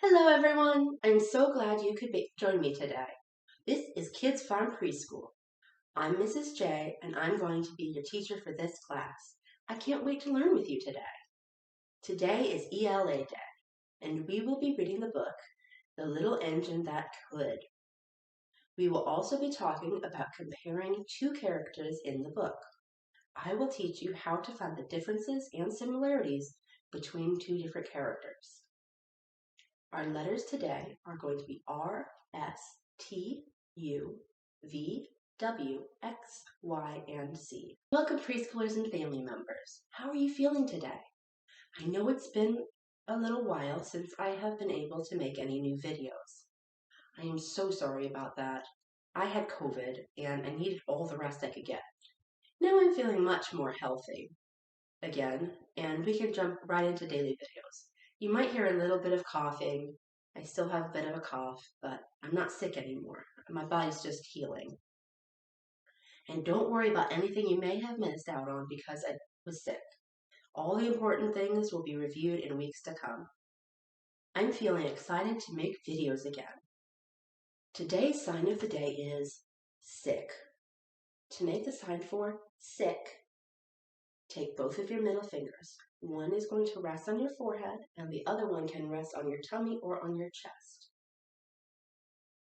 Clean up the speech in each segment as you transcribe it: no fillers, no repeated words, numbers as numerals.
Hello everyone! I'm so glad you could join me today. This is Kids Farm Preschool. I'm Mrs. J and I'm going to be your teacher for this class. I can't wait to learn with you today. Today is ELA Day and we will be reading the book, The Little Engine That Could. We will also be talking about comparing two characters in the book. I will teach you how to find the differences and similarities between two different characters. Our letters today are going to be R, S, T, U, V, W, X, Y, and Z. Welcome preschoolers and family members. How are you feeling today? I know it's been a little while since I have been able to make any new videos. I am so sorry about that. I had COVID and I needed all the rest I could get. Now I'm feeling much more healthy again, and we can jump right into daily videos. You might hear a little bit of coughing. I still have a bit of a cough, but I'm not sick anymore. My body's just healing. And don't worry about anything you may have missed out on because I was sick. All the important things will be reviewed in weeks to come. I'm feeling excited to make videos again. Today's sign of the day is sick. To make the sign for sick, take both of your middle fingers. One is going to rest on your forehead and the other one can rest on your tummy or on your chest.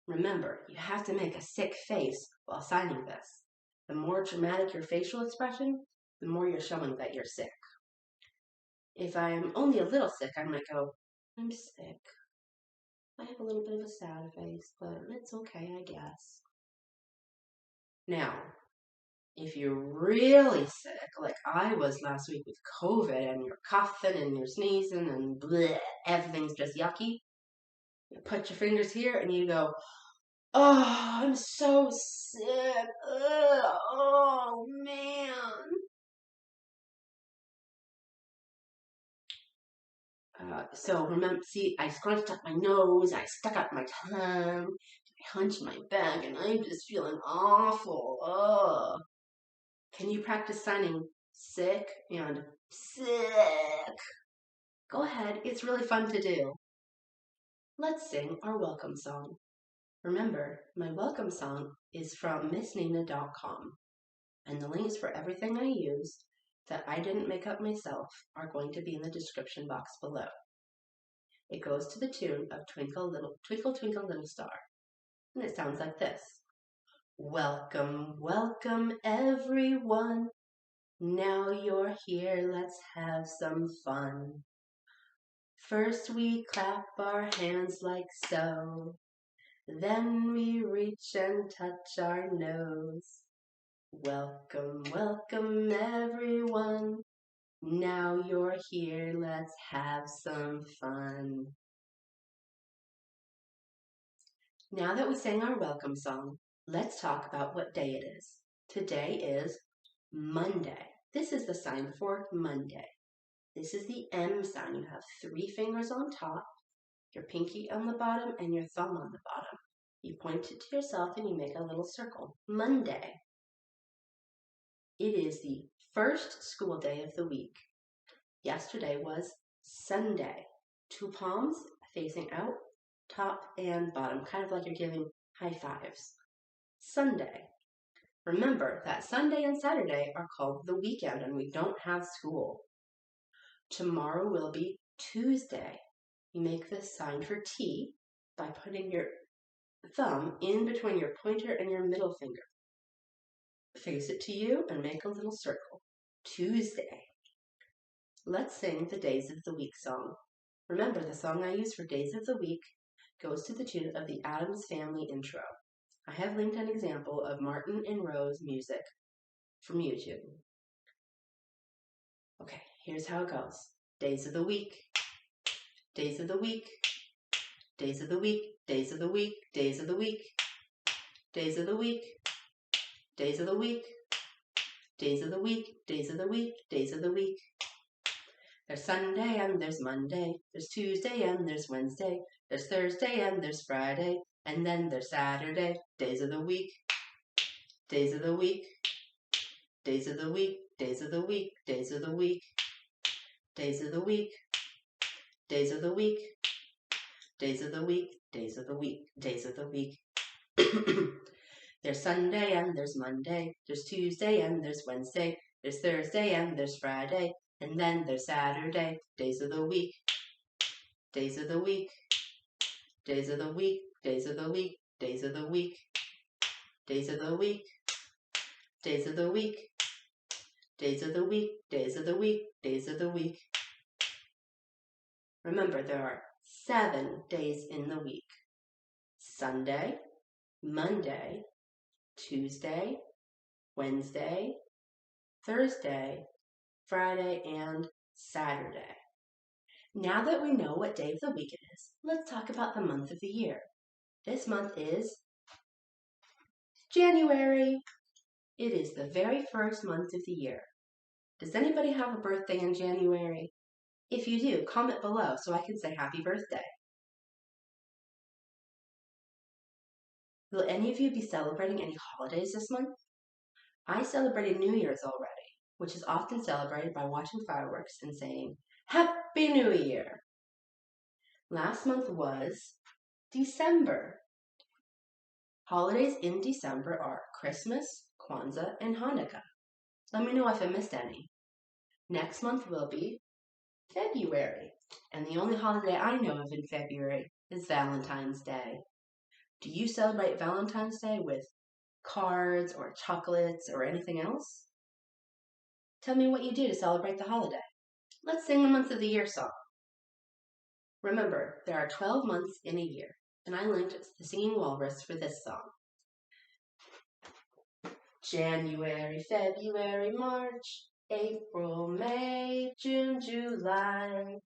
Remember, you have to make a sick face while signing this. The more dramatic your facial expression, the more you're showing that you're sick. If I'm only a little sick, I might go, I'm sick. I have a little bit of a sad face, but it's okay, I guess. Now, if you're really sick, like I was last week with COVID, and you're coughing and you're sneezing and bleh, everything's just yucky, you put your fingers here and you go, oh, I'm so sick. Ugh, oh, man. So remember, see, I scrunched up my nose, I stuck out my tongue, I hunched my back, and I'm just feeling awful. Ugh. Can you practice signing sick and sick? Go ahead, it's really fun to do. Let's sing our welcome song. Remember, my welcome song is from MissNina.com, and the links for everything I used that I didn't make up myself are going to be in the description box below. It goes to the tune of Twinkle, Twinkle, Little Star, and it sounds like this. Welcome, welcome everyone. Now you're here, let's have some fun. First we clap our hands like so, then we reach and touch our nose. Welcome, welcome everyone. Now you're here, let's have some fun. Now that we sang our welcome song, let's talk about what day it is. Today is Monday. This is the sign for Monday. This is the M sign. You have 3 fingers on top, your pinky on the bottom, and your thumb on the bottom. You point it to yourself and you make a little circle. Monday. It is the first school day of the week. Yesterday was Sunday. 2 palms facing out, top and bottom, kind of like you're giving high fives. Sunday. Remember that Sunday and Saturday are called the weekend and we don't have school. Tomorrow will be Tuesday. You make this sign for T by putting your thumb in between your pointer and your middle finger. Face it to you and make a little circle. Tuesday. Let's sing the Days of the Week song. Remember, the song I use for Days of the Week goes to the tune of the Addams Family intro. I have linked an example of Martin and Rose music from YouTube. Okay, here's how it goes. Days of the week, days of the week, days of the week, days of the week, days of the week, days of the week, days of the week, days of the week, days of the week, days of the week. There's Sunday and there's Monday, there's Tuesday and there's Wednesday, there's Thursday and there's Friday, and then there's Saturday. Days of the week, days of the week, days of the week, days of the week, days of the week, days of the week, days of the week, days of the week, days of the week, days of the week. There's Sunday and there's Monday, there's Tuesday and there's Wednesday, there's Thursday and there's Friday, and then there's Saturday, days of the week, days of the week, days of the week, days of the week, days of the week, days of the week, days of the week, days of the week, days of the week, days of the week. Remember, there are 7 days in the week: Sunday, Monday, Tuesday, Wednesday, Thursday, Friday, and Saturday. Now that we know what day of the week it is, let's talk about the month of the year. This month is January. It is the very first month of the year. Does anybody have a birthday in January? If you do, comment below so I can say happy birthday. Will any of you be celebrating any holidays this month? I celebrated New Year's already, which is often celebrated by watching fireworks and saying, Happy New Year! Last month was December. Holidays in December are Christmas, Kwanzaa, and Hanukkah. Let me know if I missed any. Next month will be February, and the only holiday I know of in February is Valentine's Day. Do you celebrate Valentine's Day with cards or chocolates or anything else? Tell me what you do to celebrate the holiday. Let's sing the month of the year song. Remember, there are 12 months in a year, and I linked the Singing Walrus for this song. January, February, March, April, May, June, July,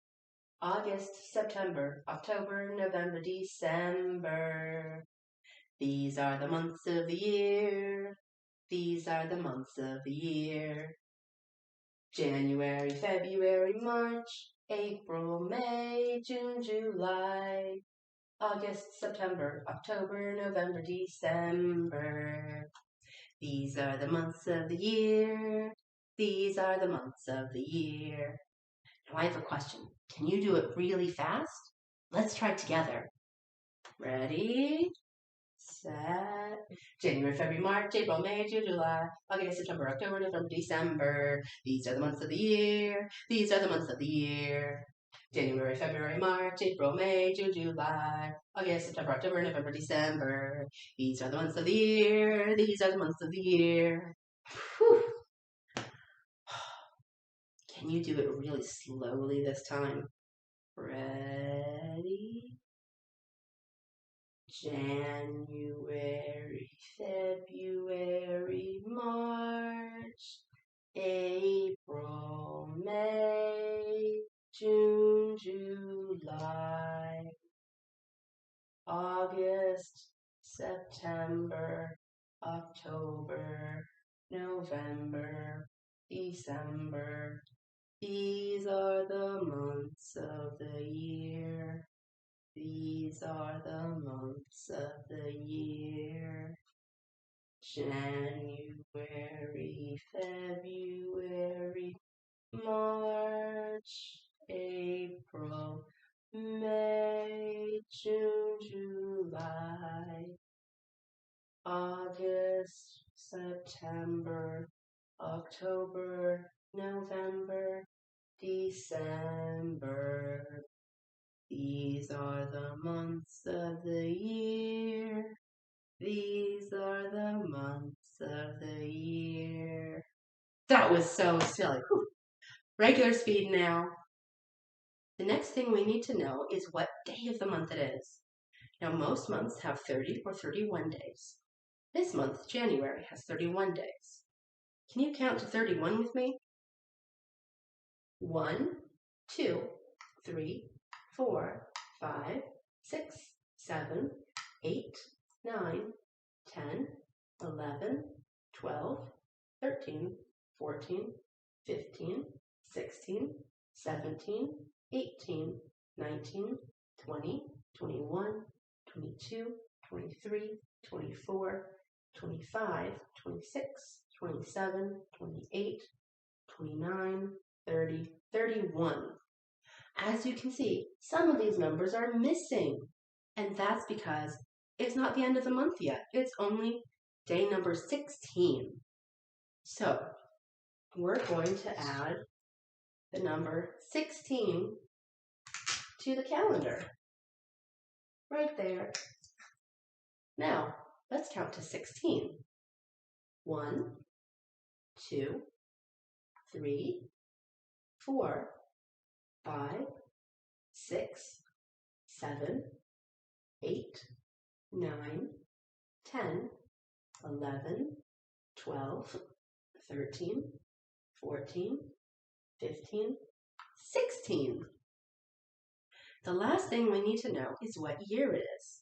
August, September, October, November, December. These are the months of the year. These are the months of the year. January, February, March, April, May, June, July, August, September, October, November, December. These are the months of the year. These are the months of the year. Now I have a question. Can you do it really fast? Let's try it together. Ready? Set. January, February, March, April, May, June, July, August, September, October, November, December. These are the months of the year. These are the months of the year. January, February, March, April, May, June, July, August, September, October, November, December. These are the months of the year. These are the months of the year. Whew. Can you do it really slowly this time? Ready? January, February, March, April, May, June, July, August, September, October, November, December. These are the months of the year. These are the months of the year. January, February, March, April, May, June, July, August, September, October, November, December. These are the months of the year. These are the months of the year. That was so silly. Whew. Regular speed now. The next thing we need to know is what day of the month it is. Now, most months have 30 or 31 days. This month, January, has 31 days. Can you count to 31 with me? 1, 2, 3, 4, 5, 6, 7, 8, 9, 10, 11, 12, 13, 14, 15, 16, 17, 18, 19, 20, 21, 22, 23, 24, 25, 26, 27, 28, 29, 30, 31. As you can see, some of these numbers are missing, and that's because it's not the end of the month yet. It's only day number 16. So we're going to add the number 16 to the calendar. Right there. Now, let's count to 16. 1, 2, 3, 4, 5, 6, 7, 8, 9, 10, 11, 12, 13, 14, 15, 16. The last thing we need to know is what year it is.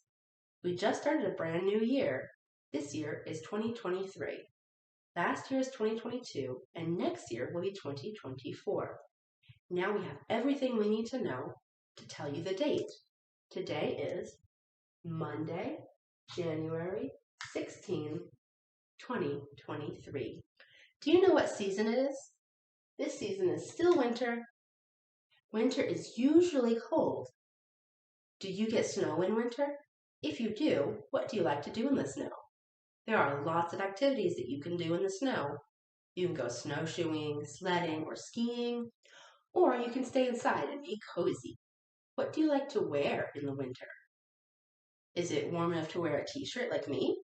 We just started a brand new year. This year is 2023. Last year is 2022, and next year will be 2024. Now we have everything we need to know to tell you the date. Today is Monday, January 16, 2023. Do you know what season it is? This season is still winter. Winter is usually cold. Do you get snow in winter? If you do, what do you like to do in the snow? There are lots of activities that you can do in the snow. You can go snowshoeing, sledding, or skiing, or you can stay inside and be cozy. What do you like to wear in the winter? Is it warm enough to wear a t-shirt like me?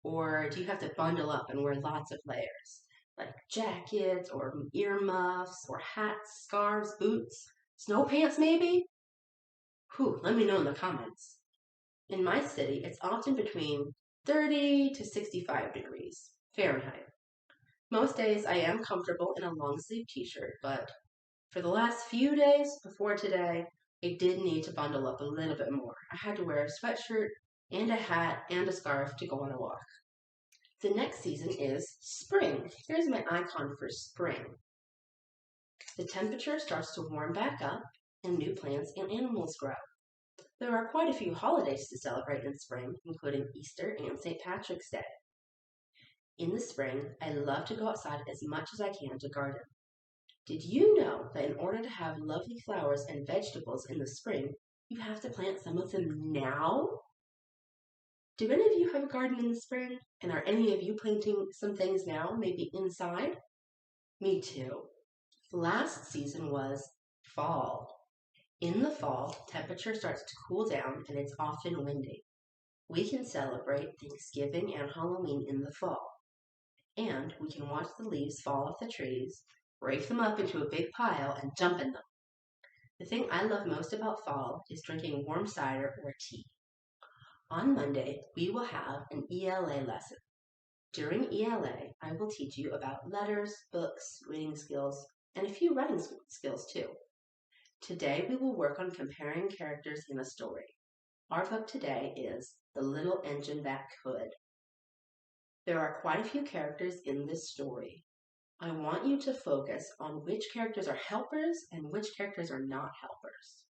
Or do you have to bundle up and wear lots of layers, like jackets or earmuffs or hats, scarves, boots, snow pants maybe? Let me know in the comments. In my city, it's often between 30 to 65 degrees Fahrenheit. Most days I am comfortable in a long sleeve t-shirt, but for the last few days before today, I did need to bundle up a little bit more. I had to wear a sweatshirt and a hat and a scarf to go on a walk. The next season is spring. Here's my icon for spring. The temperature starts to warm back up and new plants and animals grow. There are quite a few holidays to celebrate in spring, including Easter and St. Patrick's Day. In the spring, I love to go outside as much as I can to garden. Did you know that in order to have lovely flowers and vegetables in the spring, you have to plant some of them now? Do any of you have a garden in the spring? And are any of you planting some things now, maybe inside? Me too. Last season was fall. In the fall, temperature starts to cool down and it's often windy. We can celebrate Thanksgiving and Halloween in the fall. And we can watch the leaves fall off the trees, rake them up into a big pile, and jump in them. The thing I love most about fall is drinking warm cider or tea. On Monday, we will have an ELA lesson. During ELA, I will teach you about letters, books, reading skills, and a few writing skills too. Today, we will work on comparing characters in a story. Our book today is The Little Engine That Could. There are quite a few characters in this story. I want you to focus on which characters are helpers and which characters are not helpers.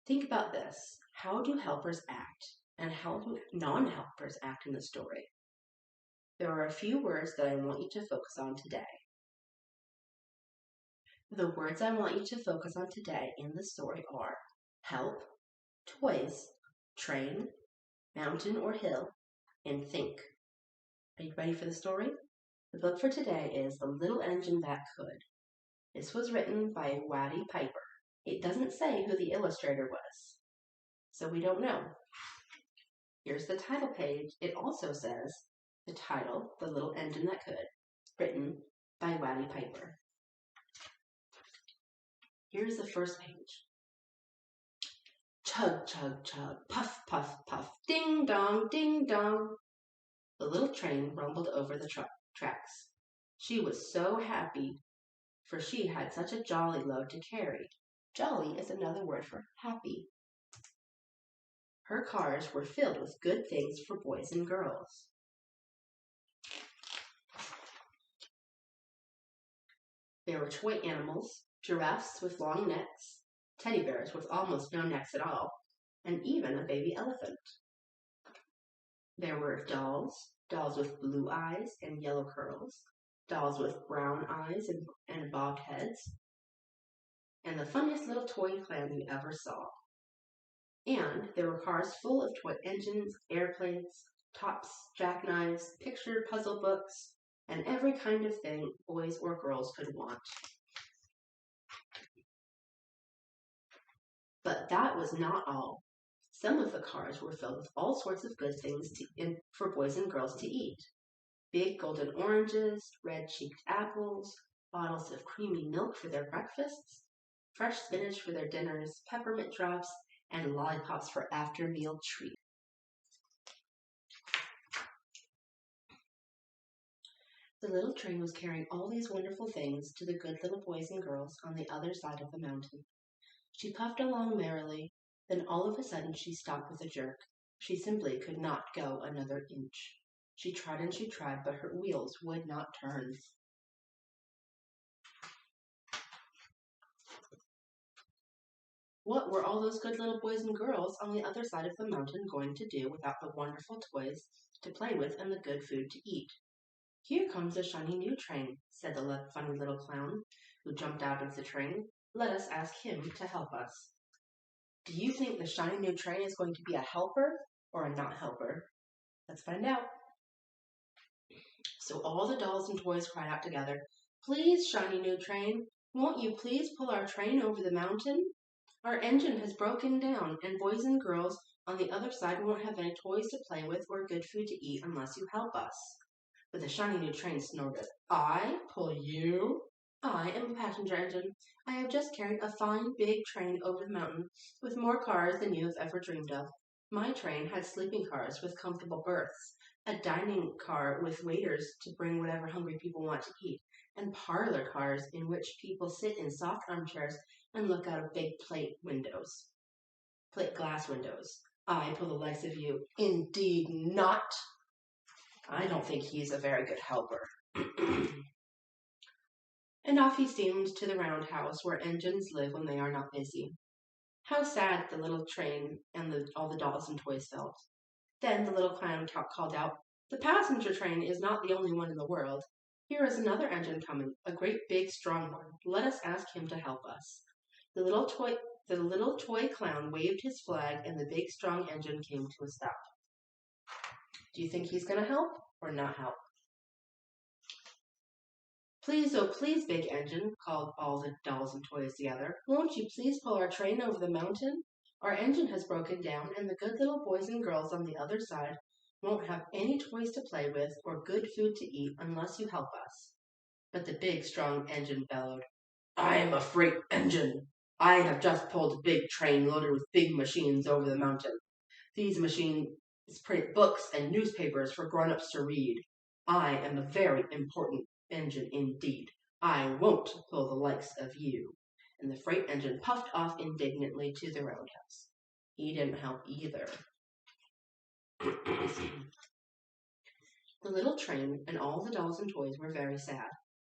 Think about this. How do helpers act and how do non-helpers act in the story? There are a few words that I want you to focus on today. The words I want you to focus on today in the story are help, toys, train, mountain or hill, and think. Are you ready for the story? The book for today is The Little Engine That Could. This was written by Waddy Piper. It doesn't say who the illustrator was, so we don't know. Here's the title page. It also says the title, The Little Engine That Could, written by Waddy Piper. Here's the first page. Chug, chug, chug, puff, puff, puff, ding dong, ding dong. The little train rumbled over the tracks. She was so happy, for she had such a jolly load to carry. Jolly is another word for happy. Her cars were filled with good things for boys and girls. There were toy animals, giraffes with long necks, teddy bears with almost no necks at all, and even a baby elephant. There were dolls with blue eyes and yellow curls, dolls with brown eyes and bobbed heads, and the funniest little toy clown you ever saw. And there were cars full of toy engines, airplanes, tops, jackknives, picture puzzle books, and every kind of thing boys or girls could want. But that was not all. Some of the cars were filled with all sorts of good things for boys and girls to eat. Big golden oranges, red-cheeked apples, bottles of creamy milk for their breakfasts, fresh spinach for their dinners, peppermint drops, and lollipops for after-meal treats. The little train was carrying all these wonderful things to the good little boys and girls on the other side of the mountain. She puffed along merrily, then all of a sudden she stopped with a jerk. She simply could not go another inch. She tried and she tried, but her wheels would not turn. What were all those good little boys and girls on the other side of the mountain going to do without the wonderful toys to play with and the good food to eat? "Here comes a shiny new train," said the funny little clown, who jumped out of the train. "Let us ask him to help us." Do you think the shiny new train is going to be a helper or a not helper? Let's find out. So all the dolls and toys cried out together, "Please, shiny new train, won't you please pull our train over the mountain? Our engine has broken down, and boys and girls on the other side won't have any toys to play with or good food to eat unless you help us." But the shiny new train snorted, "I pull you? I am a passenger engine. I have just carried a fine big train over the mountain with more cars than you have ever dreamed of. My train had sleeping cars with comfortable berths, a dining car with waiters to bring whatever hungry people want to eat, and parlor cars in which people sit in soft armchairs and look out of big plate glass windows. I pull the legs of you. Indeed not. I don't think he's a very good helper." And off he steamed to the roundhouse where engines live when they are not busy. How sad the little train and all the dolls and toys felt. Then the little clown called out, "The passenger train is not the only one in the world. Here is another engine coming, a great big strong one. Let us ask him to help us." The little toy clown waved his flag and the big strong engine came to a stop. Do you think he's going to help or not help? "Please, oh please, big engine," called all the dolls and toys together. "Won't you please pull our train over the mountain? Our engine has broken down, and the good little boys and girls on the other side won't have any toys to play with or good food to eat unless you help us." But the big, strong engine bellowed, "I am a freight engine. I have just pulled a big train loaded with big machines over the mountain. These machines print books and newspapers for grown-ups to read. I am a very important engine indeed. I won't pull the likes of you." And the freight engine puffed off indignantly to the roundhouse. He didn't help either. The little train and all the dolls and toys were very sad.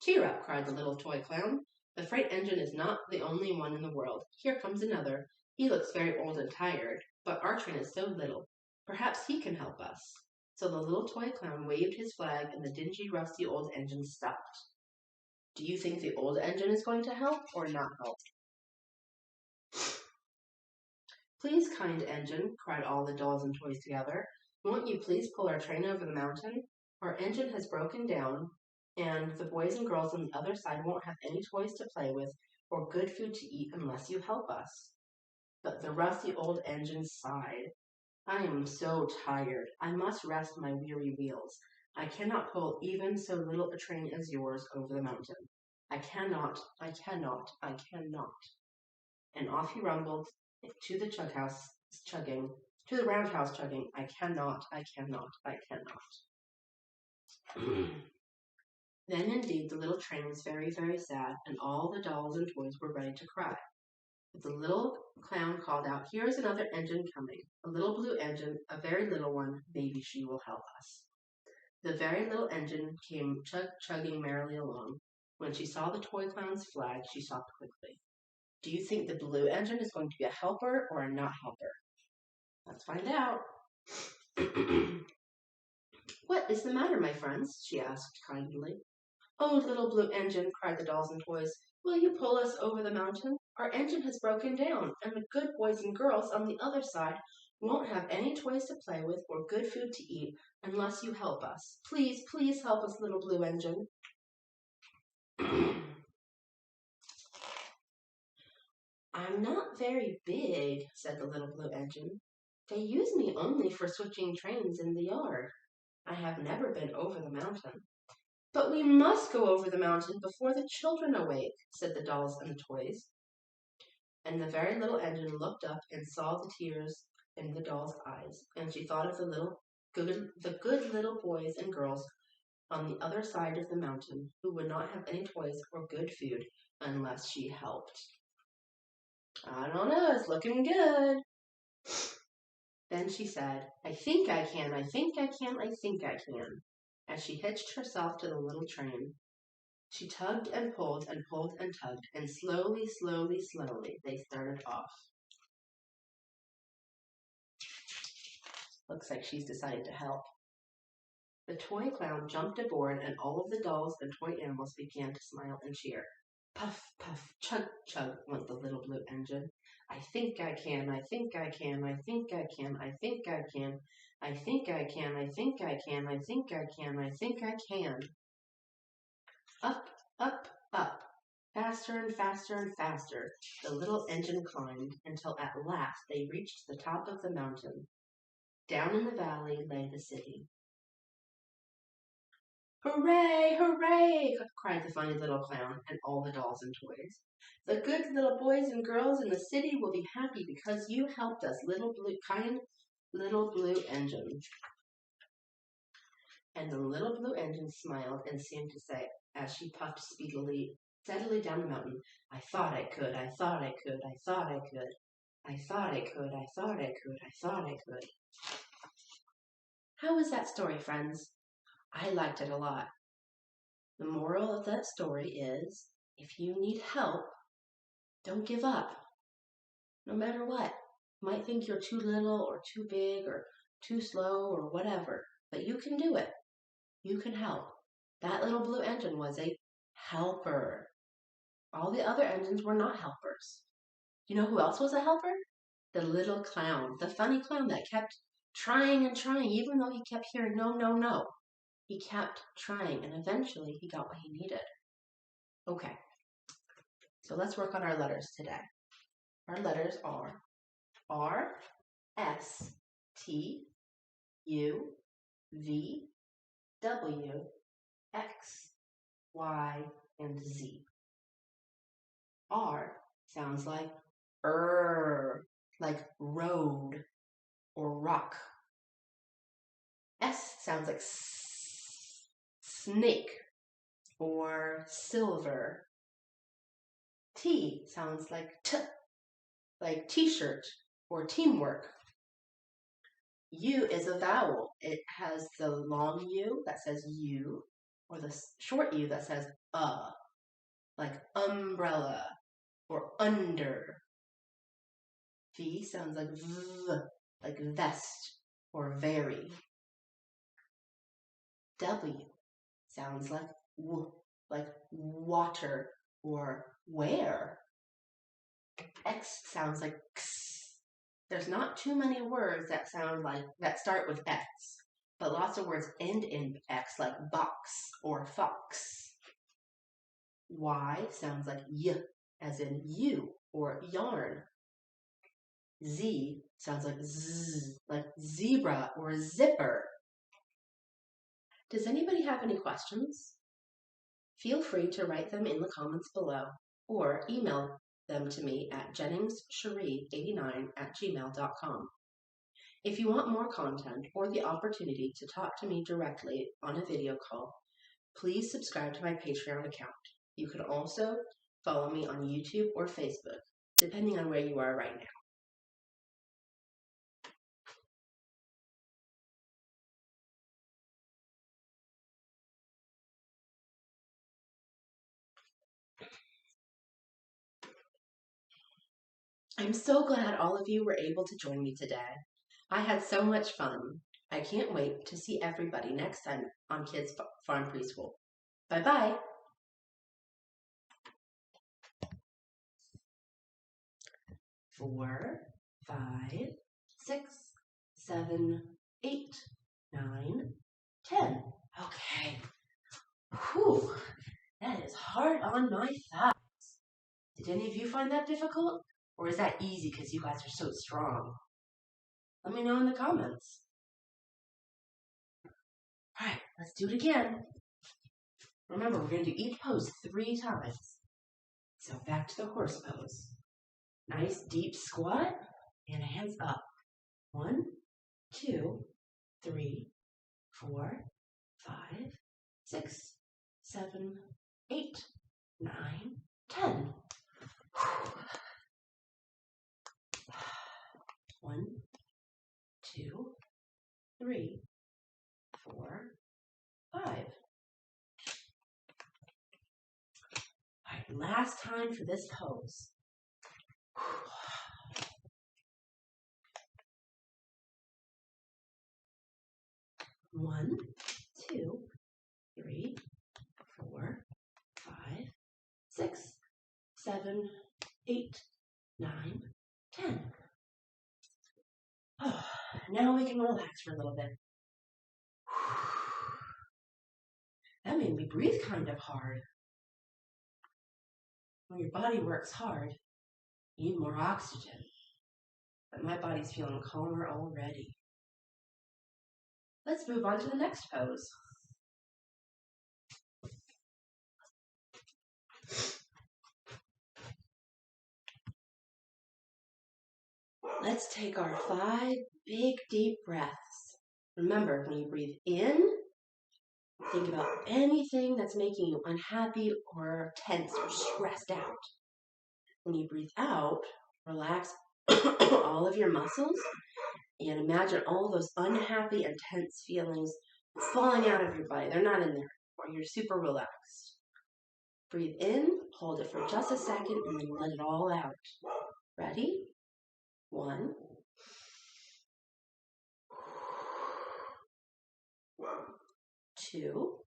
"Cheer up," cried the little toy clown. "The freight engine is not the only one in the world. Here comes another. He looks very old and tired, but our train is so little. Perhaps he can help us." So the little toy clown waved his flag and the dingy, rusty old engine stopped. Do you think the old engine is going to help or not help? "Please, kind engine," cried all the dolls and toys together, "won't you please pull our train over the mountain? Our engine has broken down, and the boys and girls on the other side won't have any toys to play with or good food to eat unless you help us." But the rusty old engine sighed. "I am so tired. I must rest my weary wheels. I cannot pull even so little a train as yours over the mountain. I cannot, I cannot, I cannot." And off he rumbled to the roundhouse chugging, "I cannot, I cannot, I cannot." Then indeed the little train was very, very sad, and all the dolls and toys were ready to cry. But the little clown called out, "Here is another engine coming, a little blue engine, a very little one. Maybe she will help us." The very little engine came chugging merrily along. When she saw the toy clown's flag, she stopped quickly. Do you think the blue engine is going to be a helper or a not helper? Let's find out. "What is the matter, my friends?" she asked kindly. "Oh, little blue engine," cried the dolls and toys, "will you pull us over the mountain? Our engine has broken down, and the good boys and girls on the other side won't have any toys to play with or good food to eat unless you help us. Please, please help us, little blue engine." "I'm not very big," said the little blue engine. "They use me only for switching trains in the yard. I have never been over the mountain." "But we must go over the mountain before the children awake," said the dolls and the toys. And the very little engine looked up and saw the tears in the doll's eyes, and she thought of the good little boys and girls on the other side of the mountain who would not have any toys or good food unless she helped. "I don't know, it's looking good." Then she said, "I think I can, I think I can, I think I can," as she hitched herself to the little train. She tugged and pulled and pulled and tugged, and slowly, slowly, slowly they started off. Looks like she's decided to help. The toy clown jumped aboard, and all of the dolls and toy animals began to smile and cheer. Puff, puff, chug, chug went the little blue engine. "I think I can, I think I can, I think I can, I think I can, I think I can, I think I can, I think I can, I think I can." Up, up, up, faster and faster and faster, the little engine climbed until at last they reached the top of the mountain. Down in the valley lay the city. "Hooray, hooray!" cried the funny little clown and all the dolls and toys. "The good little boys and girls in the city will be happy because you helped us, kind little blue engine." And the little blue engine smiled and seemed to say, as she puffed steadily down the mountain, "I thought I could, I thought I could, I thought I could, I thought I could, I thought I could, I thought I could." How was that story, friends? I liked it a lot. The moral of that story is, if you need help, don't give up. No matter what. You might think you're too little or too big or too slow or whatever, but you can do it. You can help. That little blue engine was a helper. All the other engines were not helpers. You know who else was a helper? The little clown, the funny clown that kept trying and trying, even though he kept hearing no, no, no. He kept trying, and eventually he got what he needed. Okay, so let's work on our letters today. Our letters are R, S, T, U, V, W, X, Y, and Z. R sounds like like road or rock. S sounds like snake or silver. T sounds like like t-shirt or teamwork. U is a vowel. It has the long U that says U, or the short U that says like umbrella or under. V sounds like V, like vest or very. W sounds like W, like water or where. X sounds like X. There's not too many words that start with X, but lots of words end in X, like box or fox. Y sounds like Y, as in you or yarn. Z sounds like Z, like zebra or zipper. Does anybody have any questions? Feel free to write them in the comments below or email them to me at jenningscherie89@gmail.com. If you want more content or the opportunity to talk to me directly on a video call, please subscribe to my Patreon account. You can also follow me on YouTube or Facebook, depending on where you are right now. I'm so glad all of you were able to join me today. I had so much fun. I can't wait to see everybody next time on Kids Farm Preschool. Bye-bye. 4, 5, 6, 7, 8, 9, 10. Okay. Whew. That is hard on my thighs. Did any of you find that difficult? Or is that easy because you guys are so strong? Let me know in the comments. All right, let's do it again. Remember, we're going to do each pose 3 times. So back to the horse pose. Nice deep squat and hands up. 1, 2, 3, 4, 5, 6, 7, 8, 9, 10. 1, 2, 3, 4, 5. All right, last time for this pose. 1, 2, 3, 4, 5, 6, 7, 8, 9, 10. Oh, now we can relax for a little bit. That made me breathe kind of hard. When your body works hard, you need more oxygen. But my body's feeling calmer already. Let's move on to the next pose. Let's take our 5 big deep breaths. Remember, when you breathe in, think about anything that's making you unhappy or tense or stressed out. When you breathe out, relax all of your muscles and imagine all those unhappy and tense feelings falling out of your body. They're not in there anymore. You're super relaxed. Breathe in, hold it for just a second, and then let it all out. Ready? 1, 2,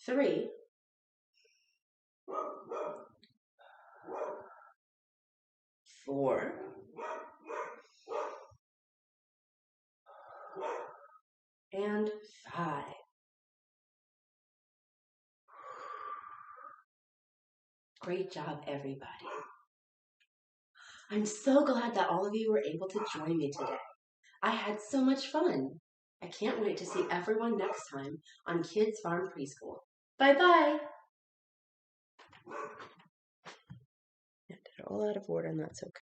3, 4, and 5. Great job, everybody. I'm so glad that all of you were able to join me today. I had so much fun. I can't wait to see everyone next time on Kids Farm Preschool. Bye-bye. I did it all out of order, and that's okay.